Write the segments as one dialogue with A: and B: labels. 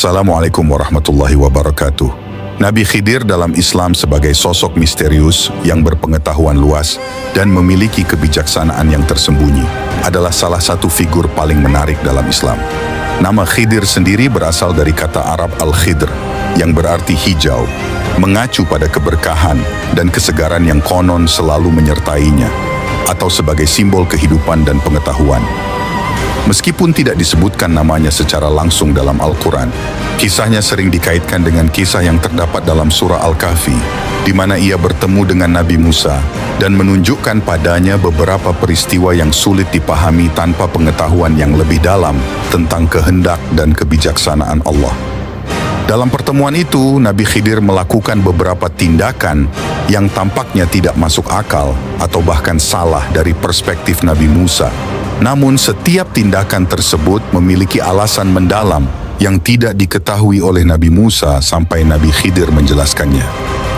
A: Assalamualaikum warahmatullahi wabarakatuh. Nabi Khidir dalam Islam sebagai sosok misterius yang berpengetahuan luas dan memiliki kebijaksanaan yang tersembunyi adalah salah satu figur paling menarik dalam Islam. Nama Khidir sendiri berasal dari kata Arab al-Khidr yang berarti hijau, mengacu pada keberkahan dan kesegaran yang konon selalu menyertainya, atau sebagai simbol kehidupan dan pengetahuan. Meskipun tidak disebutkan namanya secara langsung dalam Al-Quran, kisahnya sering dikaitkan dengan kisah yang terdapat dalam surah Al-Kahfi, di mana ia bertemu dengan Nabi Musa dan menunjukkan padanya beberapa peristiwa yang sulit dipahami tanpa pengetahuan yang lebih dalam tentang kehendak dan kebijaksanaan Allah. Dalam pertemuan itu, Nabi Khidir melakukan beberapa tindakan yang tampaknya tidak masuk akal atau bahkan salah dari perspektif Nabi Musa. Namun setiap tindakan tersebut memiliki alasan mendalam yang tidak diketahui oleh Nabi Musa sampai Nabi Khidir menjelaskannya.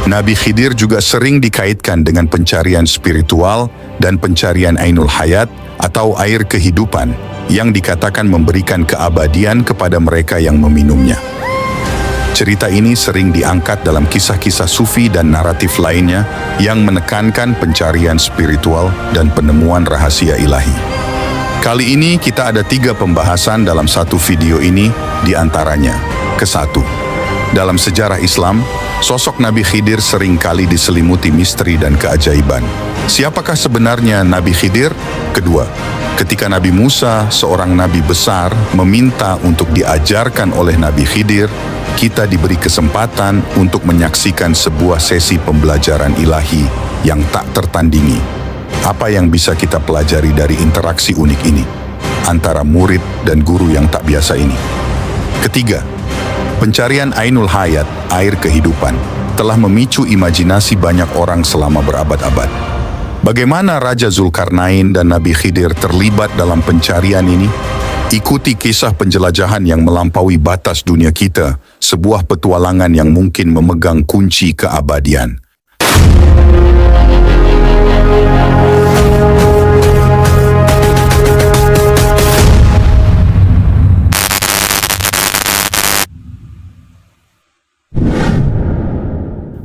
A: Nabi Khidir juga sering dikaitkan dengan pencarian spiritual dan pencarian Ainul Hayat atau air kehidupan yang dikatakan memberikan keabadian kepada mereka yang meminumnya. Cerita ini sering diangkat dalam kisah-kisah sufi dan naratif lainnya yang menekankan pencarian spiritual dan penemuan rahasia ilahi. Kali ini kita ada 3 pembahasan dalam satu video ini, di antaranya. Ke-1, dalam sejarah Islam, sosok Nabi Khidir seringkali diselimuti misteri dan keajaiban. Siapakah sebenarnya Nabi Khidir? Kedua, ketika Nabi Musa, seorang nabi besar, meminta untuk diajarkan oleh Nabi Khidir, kita diberi kesempatan untuk menyaksikan sebuah sesi pembelajaran ilahi yang tak tertandingi. Apa yang bisa kita pelajari dari interaksi unik ini antara murid dan guru yang tak biasa ini? Ketiga, pencarian Ainul Hayat, air kehidupan, telah memicu imajinasi banyak orang selama berabad-abad. Bagaimana Raja Zulkarnain dan Nabi Khidir terlibat dalam pencarian ini? Ikuti kisah penjelajahan yang melampaui batas dunia kita, sebuah petualangan yang mungkin memegang kunci keabadian.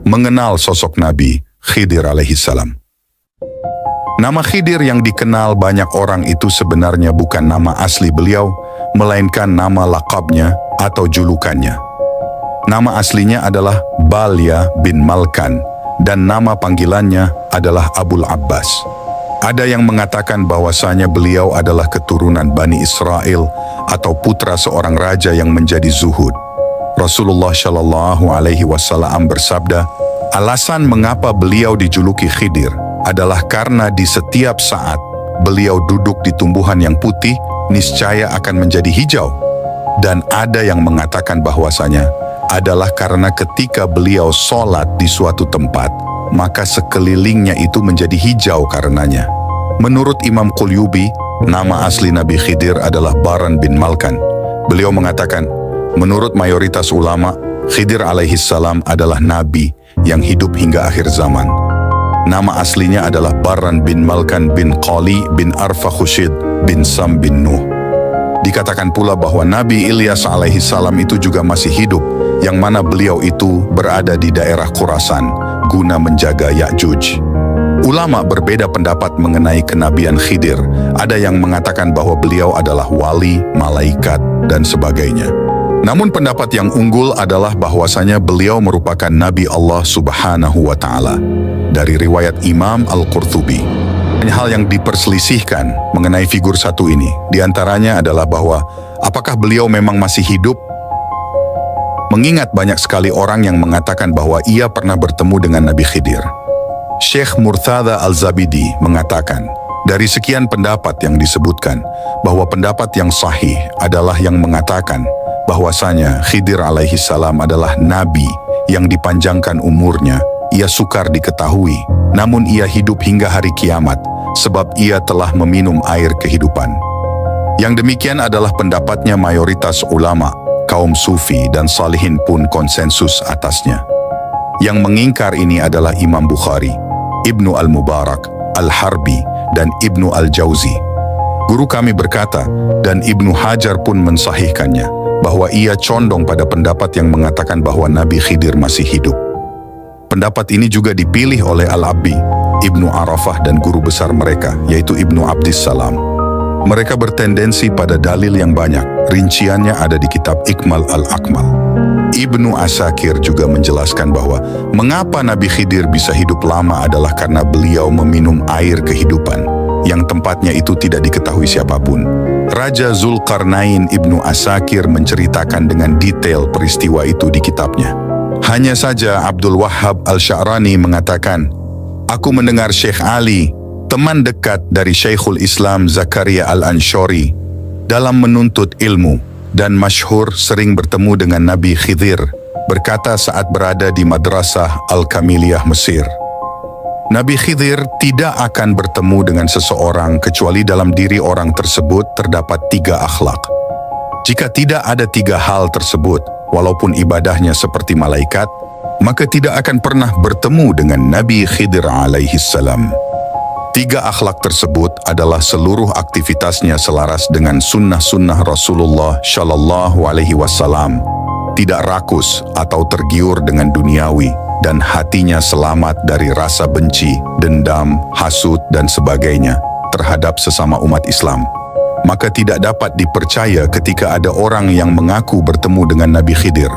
A: Mengenal sosok Nabi Khidir alaihissalam. Nama Khidir yang dikenal banyak orang itu sebenarnya bukan nama asli beliau, melainkan nama lakabnya atau julukannya. Nama aslinya adalah Balya bin Malkan dan nama panggilannya adalah Abul Abbas. Ada yang mengatakan bahwasanya beliau adalah keturunan Bani Israel atau putra seorang raja yang menjadi zuhud. Rasulullah Shallallahu Alaihi Wasallam bersabda, alasan mengapa beliau dijuluki Khidir adalah karena di setiap saat beliau duduk di tumbuhan yang putih, niscaya akan menjadi hijau. Dan ada yang mengatakan bahwasanya adalah karena ketika beliau sholat di suatu tempat, maka sekelilingnya itu menjadi hijau karenanya. Menurut Imam Qulyubi, nama asli Nabi Khidir adalah Baran bin Malkan. Beliau mengatakan, menurut mayoritas ulama, Khidir alaihissalam adalah nabi yang hidup hingga akhir zaman. Nama aslinya adalah Baran bin Malkan bin Qali bin Arfa Khushid bin Sam bin Nuh. Dikatakan pula bahwa Nabi Ilyas alaihissalam itu juga masih hidup, yang mana beliau itu berada di daerah Khurasan guna menjaga Ya'juj. Ulama berbeda pendapat mengenai kenabian Khidir. Ada yang mengatakan bahwa beliau adalah wali, malaikat, dan sebagainya. Namun pendapat yang unggul adalah bahwasanya beliau merupakan Nabi Allah Subhanahu wa Ta'ala. Dari riwayat Imam Al-Qurtubi, banyak hal yang diperselisihkan mengenai figur satu ini. Di antaranya adalah bahwa apakah beliau memang masih hidup? Mengingat banyak sekali orang yang mengatakan bahwa ia pernah bertemu dengan Nabi Khidir. Syekh Murtada Al-Zabidi mengatakan, dari sekian pendapat yang disebutkan, bahwa pendapat yang sahih adalah yang mengatakan bahwasanya Khidir alaihissalam adalah nabi yang dipanjangkan umurnya, ia sukar diketahui, namun ia hidup hingga hari kiamat sebab ia telah meminum air kehidupan. Yang demikian adalah pendapatnya mayoritas ulama, kaum sufi dan salihin pun konsensus atasnya. Yang mengingkar ini adalah Imam Bukhari, Ibnu Al-Mubarak, Al-Harbi, dan Ibnu Al-Jauzi. Guru kami berkata, dan Ibnu Hajar pun mensahihkannya, bahwa ia condong pada pendapat yang mengatakan bahwa Nabi Khidir masih hidup. Pendapat ini juga dipilih oleh Al-Abbi, Ibnu Arafah dan guru besar mereka, yaitu Ibnu Abdissalam. Mereka bertendensi pada dalil yang banyak, rinciannya ada di kitab Ikmal Al-Akmal. Ibnu Asakir juga menjelaskan bahwa mengapa Nabi Khidir bisa hidup lama adalah karena beliau meminum air kehidupan, yang tempatnya itu tidak diketahui siapapun. Raja Zulkarnain Ibnu Asakir menceritakan dengan detail peristiwa itu di kitabnya. Hanya saja Abdul Wahhab Al-Sya'rani mengatakan, "Aku mendengar Syekh Ali, teman dekat dari Syekhul Islam Zakaria Al-Anshori, dalam menuntut ilmu dan masyhur sering bertemu dengan Nabi Khidir, berkata saat berada di Madrasah Al-Kamiliyah Mesir. Nabi Khidir tidak akan bertemu dengan seseorang kecuali dalam diri orang tersebut terdapat 3 akhlak. Jika tidak ada 3 hal tersebut, walaupun ibadahnya seperti malaikat, maka tidak akan pernah bertemu dengan Nabi Khidir alaihi salam. 3 akhlak tersebut adalah seluruh aktivitasnya selaras dengan sunnah-sunnah Rasulullah Shallallahu Alaihi Wasallam, tidak rakus atau tergiur dengan duniawi, dan hatinya selamat dari rasa benci, dendam, hasud, dan sebagainya terhadap sesama umat Islam. Maka tidak dapat dipercaya ketika ada orang yang mengaku bertemu dengan Nabi Khidir,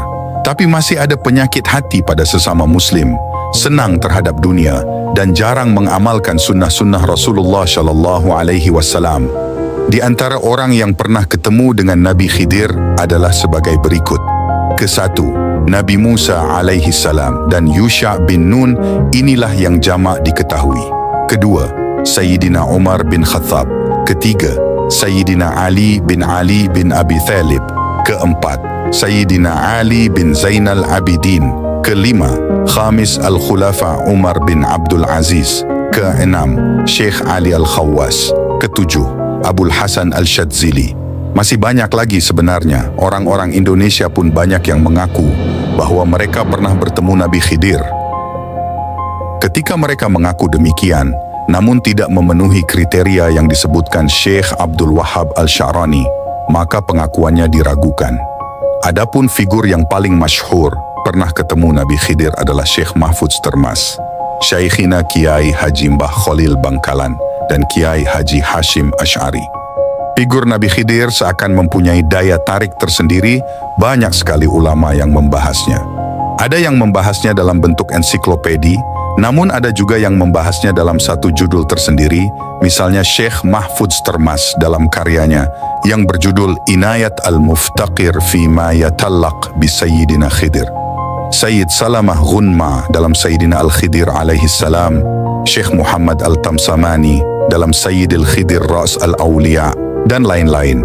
A: tapi masih ada penyakit hati pada sesama Muslim, senang terhadap dunia, dan jarang mengamalkan sunnah-sunnah Rasulullah Shallallahu Alaihi Wasallam. Di antara orang yang pernah ketemu dengan Nabi Khidir adalah sebagai berikut. Ke-1, Nabi Musa alaihi salam dan Yusha bin Nun, inilah yang jamak diketahui. Kedua, Sayyidina Umar bin Khattab. Ketiga, Sayyidina Ali bin Abi Thalib. Keempat, Sayyidina Ali bin Zainal Abidin. Kelima, Khamis Al-Khulafa Umar bin Abdul Aziz. Keenam, Syekh Ali Al-Khawwas. Ketujuh, Abul Hasan Al-Syadzili. Masih banyak lagi sebenarnya, orang-orang Indonesia pun banyak yang mengaku bahwa mereka pernah bertemu Nabi Khidir. Ketika mereka mengaku demikian, namun tidak memenuhi kriteria yang disebutkan Syekh Abdul Wahhab Al-Sya'rani, maka pengakuannya diragukan. Adapun figur yang paling masyhur pernah ketemu Nabi Khidir adalah Syekh Mahfudz Termas, Syekhina Kiai Haji Mbah Khalil Bangkalan, dan Kiai Haji Hashim Asy'ari. Figur Nabi Khidir seakan mempunyai daya tarik tersendiri, banyak sekali ulama yang membahasnya. Ada yang membahasnya dalam bentuk ensiklopedi, namun ada juga yang membahasnya dalam satu judul tersendiri, misalnya Syekh Mahfudz Termas dalam karyanya yang berjudul Inayat Al-Muftaqir fi ma yatallaq bi Sayyidina Khidir. Sayyid Salamah Ghunma dalam Sayyidina Al-Khidir alaihi salam, Syekh Muhammad Al-Tamsamani dalam Sayyidil Khidir Ras Al-Awliya, dan lain-lain.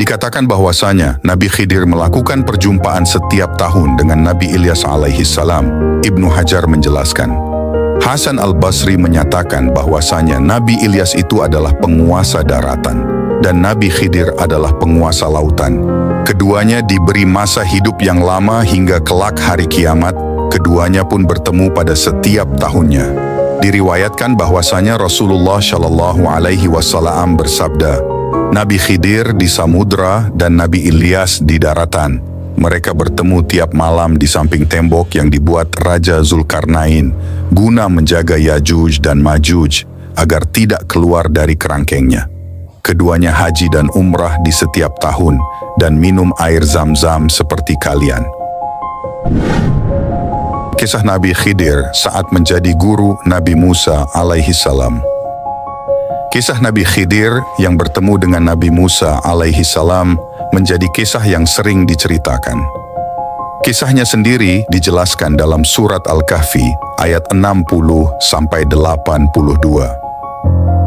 A: Dikatakan bahwasanya Nabi Khidir melakukan perjumpaan setiap tahun dengan Nabi Ilyas alaihi salam. Ibnu Hajar menjelaskan. Hasan Al-Basri menyatakan bahwasanya Nabi Ilyas itu adalah penguasa daratan dan Nabi Khidir adalah penguasa lautan. Keduanya diberi masa hidup yang lama hingga kelak hari kiamat. Keduanya pun bertemu pada setiap tahunnya. Diriwayatkan bahwasanya Rasulullah Shallallahu Alaihi Wasallam bersabda, Nabi Khidir di samudra dan Nabi Ilyas di daratan. Mereka bertemu tiap malam di samping tembok yang dibuat Raja Zulkarnain guna menjaga Yajuj dan Majuj agar tidak keluar dari kerangkengnya. Keduanya haji dan umrah di setiap tahun dan minum air zam-zam seperti kalian. Kisah Nabi Khidir saat menjadi guru Nabi Musa alaihi salam. Kisah Nabi Khidir yang bertemu dengan Nabi Musa alaihi salam menjadi kisah yang sering diceritakan. Kisahnya sendiri dijelaskan dalam surat Al-Kahfi ayat 60-82.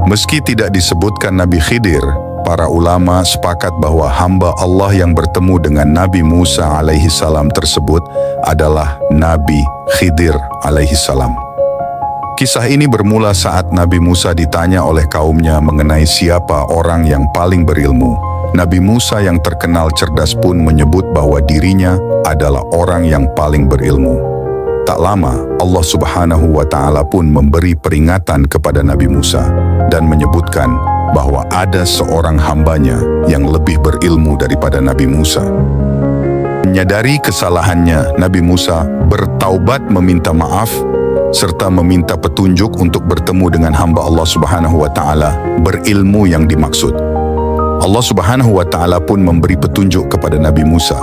A: Meski tidak disebutkan Nabi Khidir, para ulama sepakat bahwa hamba Allah yang bertemu dengan Nabi Musa alaihi salam tersebut adalah Nabi Khidir alaihi salam. Kisah ini bermula saat Nabi Musa ditanya oleh kaumnya mengenai siapa orang yang paling berilmu. Nabi Musa yang terkenal cerdas pun menyebut bahwa dirinya adalah orang yang paling berilmu. Tak lama, Allah Subhanahu wa Ta'ala pun memberi peringatan kepada Nabi Musa dan menyebutkan bahwa ada seorang hambanya yang lebih berilmu daripada Nabi Musa. Menyadari kesalahannya, Nabi Musa bertaubat meminta maaf serta meminta petunjuk untuk bertemu dengan hamba Allah Subhanahu wa Ta'ala berilmu yang dimaksud. Allah Subhanahu wa Ta'ala pun memberi petunjuk kepada Nabi Musa.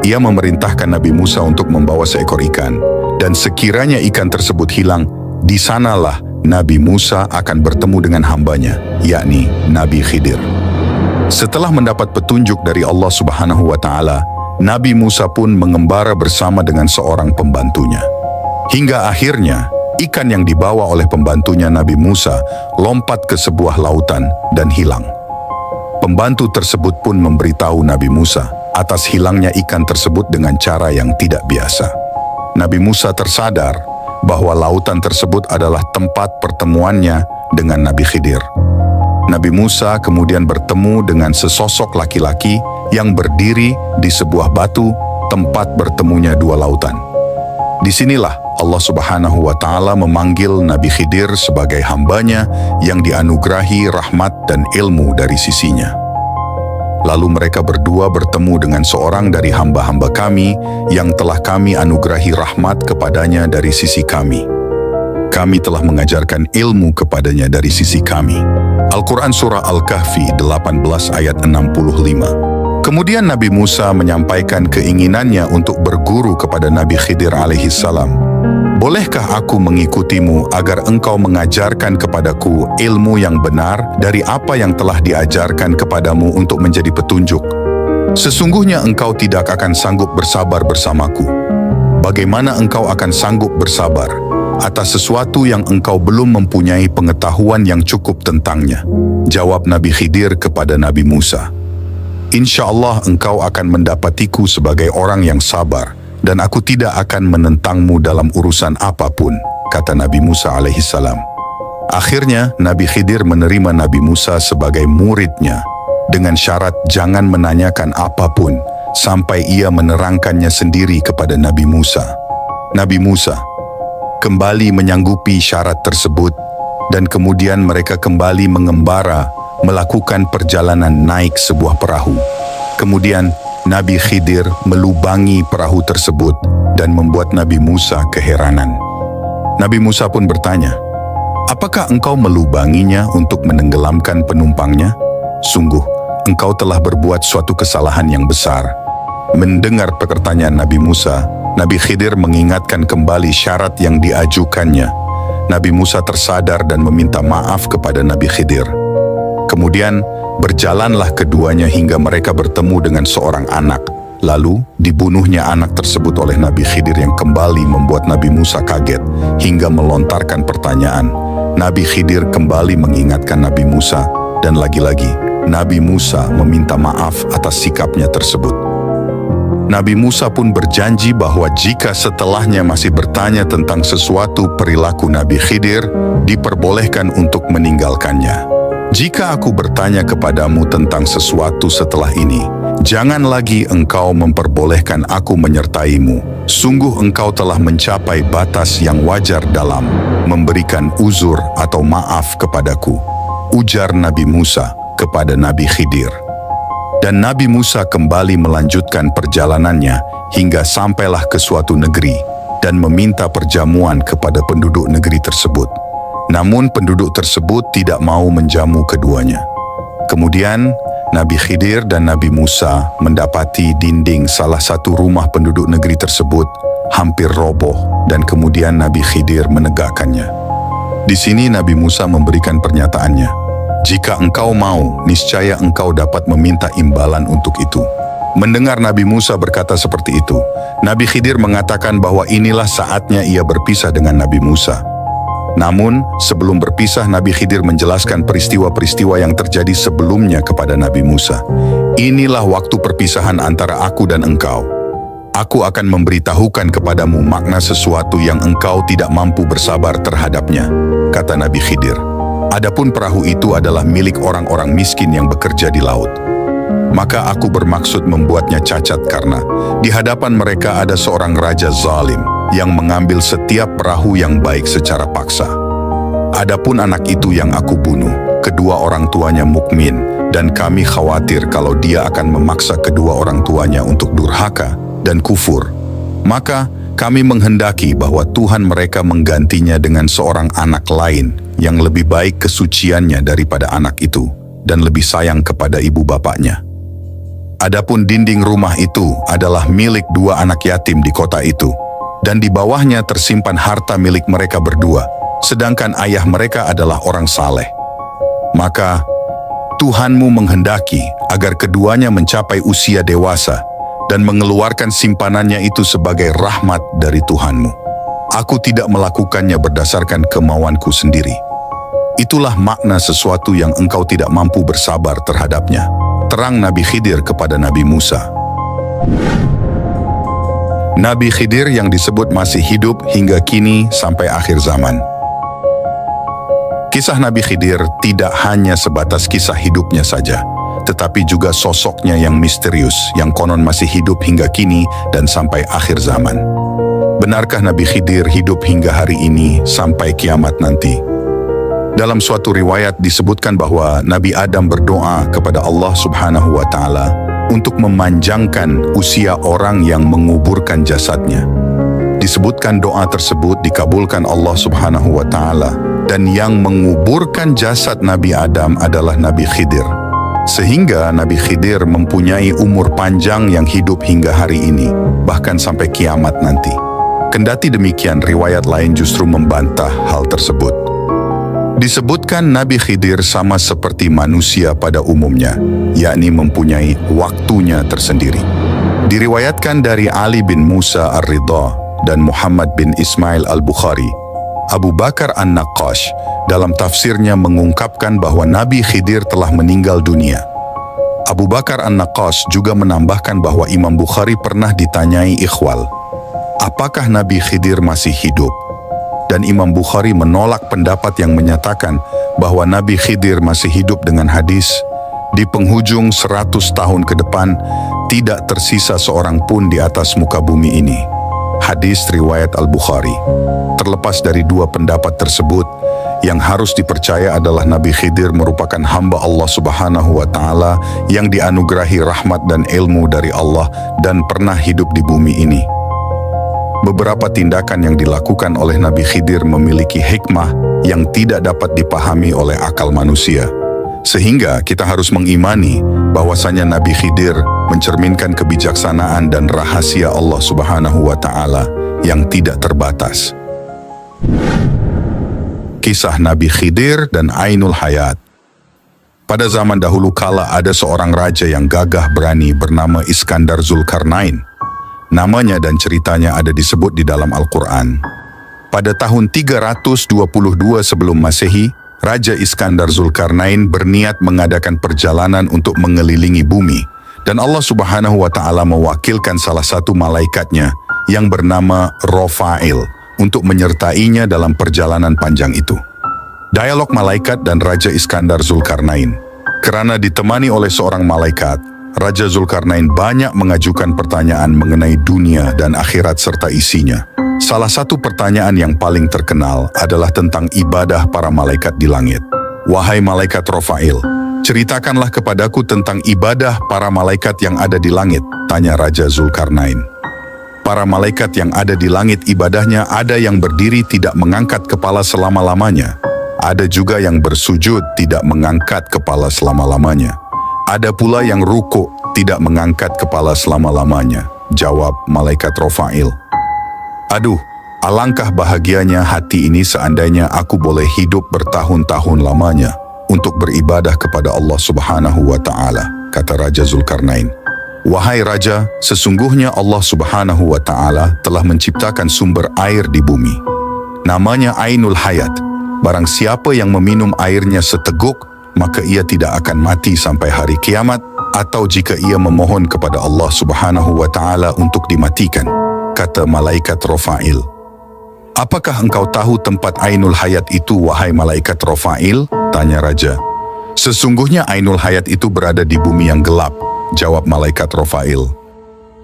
A: Ia memerintahkan Nabi Musa untuk membawa seekor ikan, dan sekiranya ikan tersebut hilang, di sanalah Nabi Musa akan bertemu dengan hambanya, yakni Nabi Khidir. Setelah mendapat petunjuk dari Allah Subhanahu wa Ta'ala, Nabi Musa pun mengembara bersama dengan seorang pembantunya. Hingga akhirnya, ikan yang dibawa oleh pembantunya Nabi Musa lompat ke sebuah lautan dan hilang. Pembantu tersebut pun memberitahu Nabi Musa atas hilangnya ikan tersebut dengan cara yang tidak biasa. Nabi Musa tersadar bahwa lautan tersebut adalah tempat pertemuannya dengan Nabi Khidir. Nabi Musa kemudian bertemu dengan sesosok laki-laki yang berdiri di sebuah batu tempat bertemunya dua lautan. Disinilah Allah Subhanahu wa Ta'ala memanggil Nabi Khidir sebagai hambanya yang dianugerahi rahmat dan ilmu dari sisinya. Lalu mereka berdua bertemu dengan seorang dari hamba-hamba kami yang telah kami anugerahi rahmat kepadanya dari sisi kami. Kami telah mengajarkan ilmu kepadanya dari sisi kami. Al-Quran Surah Al-Kahfi 18 ayat 65. Kemudian Nabi Musa menyampaikan keinginannya untuk berguru kepada Nabi Khidir alaihissalam. Bolehkah aku mengikutimu agar engkau mengajarkan kepadaku ilmu yang benar dari apa yang telah diajarkan kepadamu untuk menjadi petunjuk? Sesungguhnya engkau tidak akan sanggup bersabar bersamaku. Bagaimana engkau akan sanggup bersabar atas sesuatu yang engkau belum mempunyai pengetahuan yang cukup tentangnya? Jawab Nabi Khidir kepada Nabi Musa, Insya Allah engkau akan mendapatiku sebagai orang yang sabar, dan aku tidak akan menentangmu dalam urusan apapun, kata Nabi Musa alaihissalam. Akhirnya Nabi Khidir menerima Nabi Musa sebagai muridnya, dengan syarat jangan menanyakan apapun, sampai ia menerangkannya sendiri kepada Nabi Musa. Nabi Musa kembali menyanggupi syarat tersebut, dan kemudian mereka kembali mengembara, melakukan perjalanan naik sebuah perahu. Kemudian Nabi Khidir melubangi perahu tersebut dan membuat Nabi Musa keheranan. Nabi Musa pun bertanya, apakah engkau melubanginya untuk menenggelamkan penumpangnya? Sungguh, engkau telah berbuat suatu kesalahan yang besar. Mendengar pertanyaan Nabi Musa, Nabi Khidir mengingatkan kembali syarat yang diajukannya. Nabi Musa tersadar dan meminta maaf kepada Nabi Khidir. Kemudian berjalanlah keduanya hingga mereka bertemu dengan seorang anak. Lalu dibunuhnya anak tersebut oleh Nabi Khidir yang kembali membuat Nabi Musa kaget hingga melontarkan pertanyaan. Nabi Khidir kembali mengingatkan Nabi Musa, dan lagi-lagi Nabi Musa meminta maaf atas sikapnya tersebut. Nabi Musa pun berjanji bahwa jika setelahnya masih bertanya tentang sesuatu perilaku Nabi Khidir, diperbolehkan untuk meninggalkannya. Jika aku bertanya kepadamu tentang sesuatu setelah ini, jangan lagi engkau memperbolehkan aku menyertaimu. Sungguh engkau telah mencapai batas yang wajar dalam memberikan uzur atau maaf kepadaku, ujar Nabi Musa kepada Nabi Khidir. Dan Nabi Musa kembali melanjutkan perjalanannya hingga sampailah ke suatu negeri dan meminta perjamuan kepada penduduk negeri tersebut. Namun penduduk tersebut tidak mau menjamu keduanya. Kemudian Nabi Khidir dan Nabi Musa mendapati dinding salah satu rumah penduduk negeri tersebut hampir roboh, dan kemudian Nabi Khidir menegakkannya. Di sini Nabi Musa memberikan pernyataannya, jika engkau mau, niscaya engkau dapat meminta imbalan untuk itu. Mendengar Nabi Musa berkata seperti itu, Nabi Khidir mengatakan bahwa inilah saatnya ia berpisah dengan Nabi Musa. Namun, sebelum berpisah, Nabi Khidir menjelaskan peristiwa-peristiwa yang terjadi sebelumnya kepada Nabi Musa. Inilah waktu perpisahan antara aku dan engkau. Aku akan memberitahukan kepadamu makna sesuatu yang engkau tidak mampu bersabar terhadapnya, kata Nabi Khidir. Adapun perahu itu adalah milik orang-orang miskin yang bekerja di laut. Maka aku bermaksud membuatnya cacat karena di hadapan mereka ada seorang raja zalim yang mengambil setiap perahu yang baik secara paksa. Adapun anak itu yang aku bunuh, kedua orang tuanya mukmin, dan kami khawatir kalau dia akan memaksa kedua orang tuanya untuk durhaka dan kufur. Maka kami menghendaki bahwa Tuhan mereka menggantinya dengan seorang anak lain yang lebih baik kesuciannya daripada anak itu dan lebih sayang kepada ibu bapaknya. Adapun dinding rumah itu adalah milik dua anak yatim di kota itu, dan di bawahnya tersimpan harta milik mereka berdua, sedangkan ayah mereka adalah orang saleh. Maka Tuhanmu menghendaki agar keduanya mencapai usia dewasa dan mengeluarkan simpanannya itu sebagai rahmat dari Tuhanmu. Aku tidak melakukannya berdasarkan kemauanku sendiri. Itulah makna sesuatu yang engkau tidak mampu bersabar terhadapnya. Terang Nabi Khidir kepada Nabi Musa. Nabi Khidir yang disebut masih hidup hingga kini sampai akhir zaman. Kisah Nabi Khidir tidak hanya sebatas kisah hidupnya saja, tetapi juga sosoknya yang misterius, yang konon masih hidup hingga kini dan sampai akhir zaman. Benarkah Nabi Khidir hidup hingga hari ini sampai kiamat nanti? Dalam suatu riwayat disebutkan bahwa Nabi Adam berdoa kepada Allah Subhanahu wa Ta'ala untuk memanjangkan usia orang yang menguburkan jasadnya. Disebutkan doa tersebut dikabulkan Allah Subhanahu wa Ta'ala, dan yang menguburkan jasad Nabi Adam adalah Nabi Khidir. Sehingga Nabi Khidir mempunyai umur panjang yang hidup hingga hari ini, bahkan sampai kiamat nanti. Kendati demikian, riwayat lain justru membantah hal tersebut. Disebutkan Nabi Khidir sama seperti manusia pada umumnya, yakni mempunyai waktunya tersendiri. Diriwayatkan dari Ali bin Musa Ar-Ridha dan Muhammad bin Ismail Al-Bukhari, Abu Bakar An-Naqqash dalam tafsirnya mengungkapkan bahwa Nabi Khidir telah meninggal dunia. Abu Bakar An-Naqqash juga menambahkan bahwa Imam Bukhari pernah ditanyai ikhwal, apakah Nabi Khidir masih hidup? Dan Imam Bukhari menolak pendapat yang menyatakan bahwa Nabi Khidir masih hidup dengan hadis, di penghujung 100 tahun ke depan tidak tersisa seorang pun di atas muka bumi ini. Hadis riwayat Al-Bukhari. Terlepas dari dua pendapat tersebut, yang harus dipercaya adalah Nabi Khidir merupakan hamba Allah Subhanahu wa Ta'ala yang dianugerahi rahmat dan ilmu dari Allah dan pernah hidup di bumi ini. Beberapa tindakan yang dilakukan oleh Nabi Khidir memiliki hikmah yang tidak dapat dipahami oleh akal manusia. Sehingga kita harus mengimani bahwasanya Nabi Khidir mencerminkan kebijaksanaan dan rahasia Allah Subhanahu wa Ta'ala yang tidak terbatas. Kisah Nabi Khidir dan Ainul Hayat. Pada zaman dahulu kala ada seorang raja yang gagah berani bernama Iskandar Zulkarnain. Namanya dan ceritanya ada disebut di dalam Al-Quran. Pada tahun 322 sebelum Masehi, Raja Iskandar Zulkarnain berniat mengadakan perjalanan untuk mengelilingi bumi, dan Allah Subhanahu wa Ta'ala mewakilkan salah satu malaikatnya yang bernama Rofail untuk menyertainya dalam perjalanan panjang itu. Dialog malaikat dan Raja Iskandar Zulkarnain. Kerana ditemani oleh seorang malaikat, Raja Zulkarnain banyak mengajukan pertanyaan mengenai dunia dan akhirat serta isinya. Salah satu pertanyaan yang paling terkenal adalah tentang ibadah para malaikat di langit. Wahai malaikat Rofail, ceritakanlah kepadaku tentang ibadah para malaikat yang ada di langit, tanya Raja Zulkarnain. Para malaikat yang ada di langit ibadahnya ada yang berdiri tidak mengangkat kepala selama-lamanya. Ada juga yang bersujud tidak mengangkat kepala selama-lamanya. Ada pula yang rukuk tidak mengangkat kepala selama-lamanya, jawab malaikat Rofail. Aduh, alangkah bahagianya hati ini seandainya aku boleh hidup bertahun-tahun lamanya untuk beribadah kepada Allah Subhanahu wa Ta'ala, kata Raja Zulkarnain. Wahai Raja, sesungguhnya Allah Subhanahu wa Ta'ala telah menciptakan sumber air di bumi. Namanya Ainul Hayat. Barang siapa yang meminum airnya seteguk, maka ia tidak akan mati sampai hari kiamat, atau jika ia memohon kepada Allah Subhanahu wa Ta'ala untuk dimatikan, kata malaikat Rofail. Apakah engkau tahu tempat Ainul Hayat itu, wahai malaikat Rofail? Tanya Raja. Sesungguhnya Ainul Hayat itu berada di bumi yang gelap, jawab malaikat Rofail.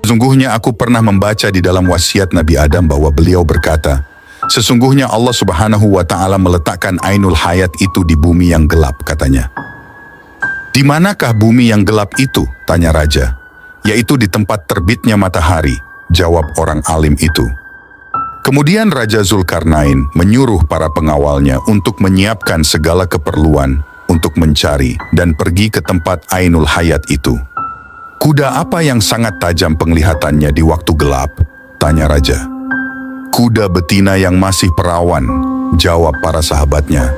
A: Sesungguhnya aku pernah membaca di dalam wasiat Nabi Adam bahwa beliau berkata, sesungguhnya Allah Subhanahu wa Ta'ala meletakkan Ainul Hayat itu di bumi yang gelap, katanya. "Di manakah bumi yang gelap itu?" tanya raja. "Yaitu di tempat terbitnya matahari," jawab orang alim itu. Kemudian Raja Zulkarnain menyuruh para pengawalnya untuk menyiapkan segala keperluan untuk mencari dan pergi ke tempat Ainul Hayat itu. "Kuda apa yang sangat tajam penglihatannya di waktu gelap?" tanya raja. "Kuda betina yang masih perawan," jawab para sahabatnya.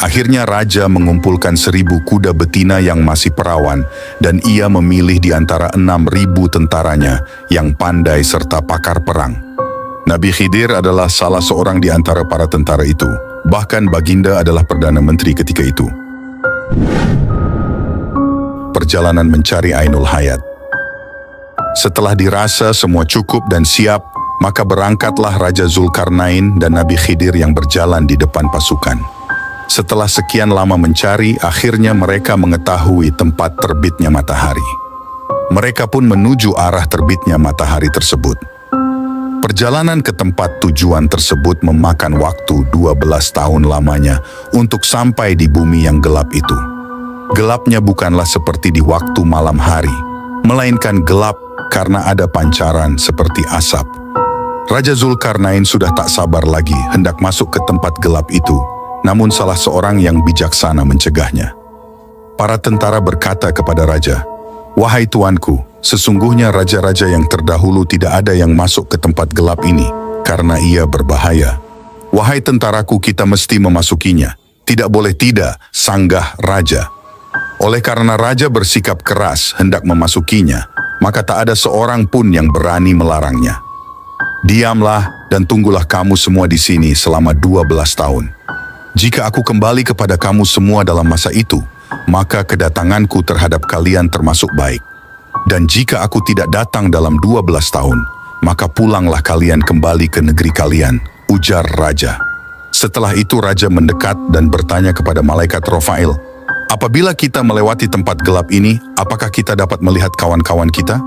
A: Akhirnya raja mengumpulkan 1.000 kuda betina yang masih perawan dan ia memilih di antara 6.000 tentaranya yang pandai serta pakar perang. Nabi Khidir adalah salah seorang di antara para tentara itu. Bahkan baginda adalah Perdana Menteri ketika itu. Perjalanan mencari Ainul Hayat. Setelah dirasa semua cukup dan siap, maka berangkatlah Raja Zulkarnain dan Nabi Khidir yang berjalan di depan pasukan. Setelah sekian lama mencari, akhirnya mereka mengetahui tempat terbitnya matahari. Mereka pun menuju arah terbitnya matahari tersebut. Perjalanan ke tempat tujuan tersebut memakan waktu 12 tahun lamanya untuk sampai di bumi yang gelap itu. Gelapnya bukanlah seperti di waktu malam hari, melainkan gelap karena ada pancaran seperti asap. Raja Zulkarnain sudah tak sabar lagi hendak masuk ke tempat gelap itu, namun salah seorang yang bijaksana mencegahnya. Para tentara berkata kepada raja, "Wahai tuanku, sesungguhnya raja-raja yang terdahulu tidak ada yang masuk ke tempat gelap ini, karena ia berbahaya. Wahai tentaraku, kita mesti memasukinya. Tidak boleh tidak," sanggah raja. Oleh karena raja bersikap keras hendak memasukinya, maka tak ada seorang pun yang berani melarangnya. "Diamlah dan tunggulah kamu semua di sini selama 12 tahun. Jika aku kembali kepada kamu semua dalam masa itu, maka kedatanganku terhadap kalian termasuk baik. Dan jika aku tidak datang dalam 12 tahun, maka pulanglah kalian kembali ke negeri kalian," ujar raja. Setelah itu raja mendekat dan bertanya kepada malaikat Rafail, "Apabila kita melewati tempat gelap ini, apakah kita dapat melihat kawan-kawan kita?"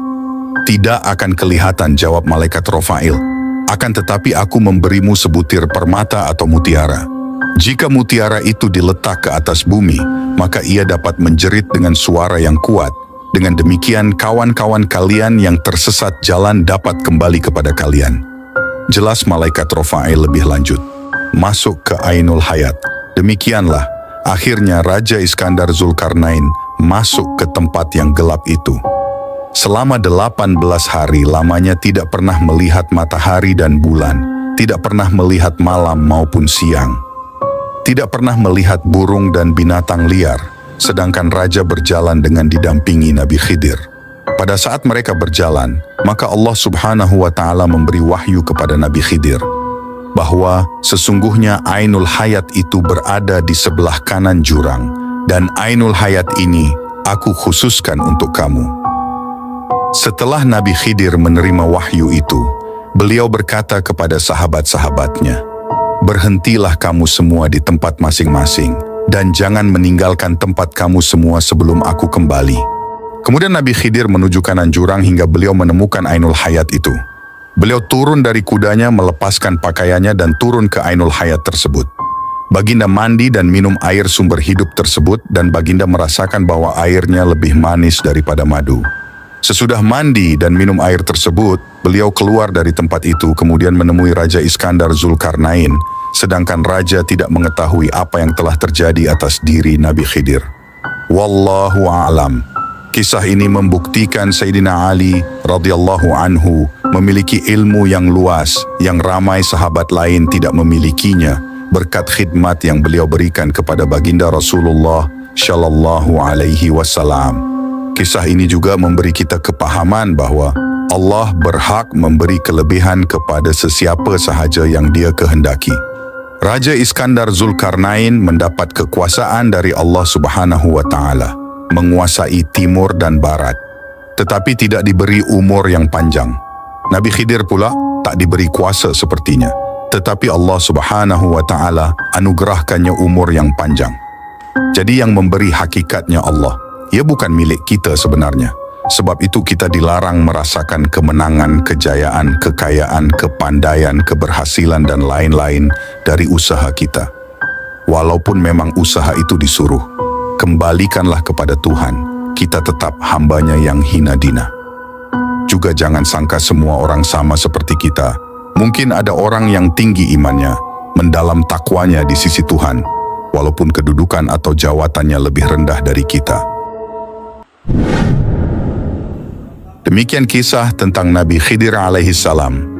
A: "Tidak akan kelihatan," jawab malaikat Rafail. "Akan tetapi aku memberimu sebutir permata atau mutiara. Jika mutiara itu diletak ke atas bumi, maka ia dapat menjerit dengan suara yang kuat. Dengan demikian, kawan-kawan kalian yang tersesat jalan dapat kembali kepada kalian." Jelas malaikat Rafail lebih lanjut. Masuk ke Ainul Hayat. Demikianlah, akhirnya Raja Iskandar Zulkarnain masuk ke tempat yang gelap itu. Selama 18 hari lamanya tidak pernah melihat matahari dan bulan, tidak pernah melihat malam maupun siang. Tidak pernah melihat burung dan binatang liar, sedangkan raja berjalan dengan didampingi Nabi Khidir. Pada saat mereka berjalan, maka Allah Subhanahu wa Ta'ala memberi wahyu kepada Nabi Khidir bahwa sesungguhnya Ainul Hayat itu berada di sebelah kanan jurang, dan Ainul Hayat ini aku khususkan untuk kamu. Setelah Nabi Khidir menerima wahyu itu, beliau berkata kepada sahabat-sahabatnya, "Berhentilah kamu semua di tempat masing-masing, dan jangan meninggalkan tempat kamu semua sebelum aku kembali." Kemudian Nabi Khidir menuju kanan jurang hingga beliau menemukan Ainul Hayat itu. Beliau turun dari kudanya, melepaskan pakaiannya dan turun ke Ainul Hayat tersebut. Baginda mandi dan minum air sumber hidup tersebut, dan baginda merasakan bahwa airnya lebih manis daripada madu. Sesudah mandi dan minum air tersebut, beliau keluar dari tempat itu kemudian menemui Raja Iskandar Zulkarnain, sedangkan raja tidak mengetahui apa yang telah terjadi atas diri Nabi Khidir. Wallahu a'lam. Kisah ini membuktikan Sayyidina Ali radhiyallahu anhu memiliki ilmu yang luas yang ramai sahabat lain tidak memilikinya berkat khidmat yang beliau berikan kepada baginda Rasulullah Shallallahu Alaihi Wasallam. Kisah ini juga memberi kita kepahaman bahwa Allah berhak memberi kelebihan kepada sesiapa sahaja yang Dia kehendaki. Raja Iskandar Zulkarnain mendapat kekuasaan dari Allah Subhanahu wa Ta'ala, menguasai timur dan barat, tetapi tidak diberi umur yang panjang. Nabi Khidir pula tak diberi kuasa sepertinya, tetapi Allah Subhanahu wa Ta'ala anugerahkannya umur yang panjang. Jadi yang memberi hakikatnya Allah. Ia bukan milik kita sebenarnya. Sebab itu kita dilarang merasakan kemenangan, kejayaan, kekayaan, kepandaian, keberhasilan dan lain-lain dari usaha kita. Walaupun memang usaha itu disuruh. kembalikanlah kepada Tuhan, kita tetap hambanya yang hina dina. Juga jangan sangka semua orang sama seperti kita. Mungkin ada orang yang tinggi imannya, mendalam takwanya di sisi Tuhan, walaupun kedudukan atau jawatannya lebih rendah dari kita. Demikian kisah tentang Nabi Khidir alaihissalam.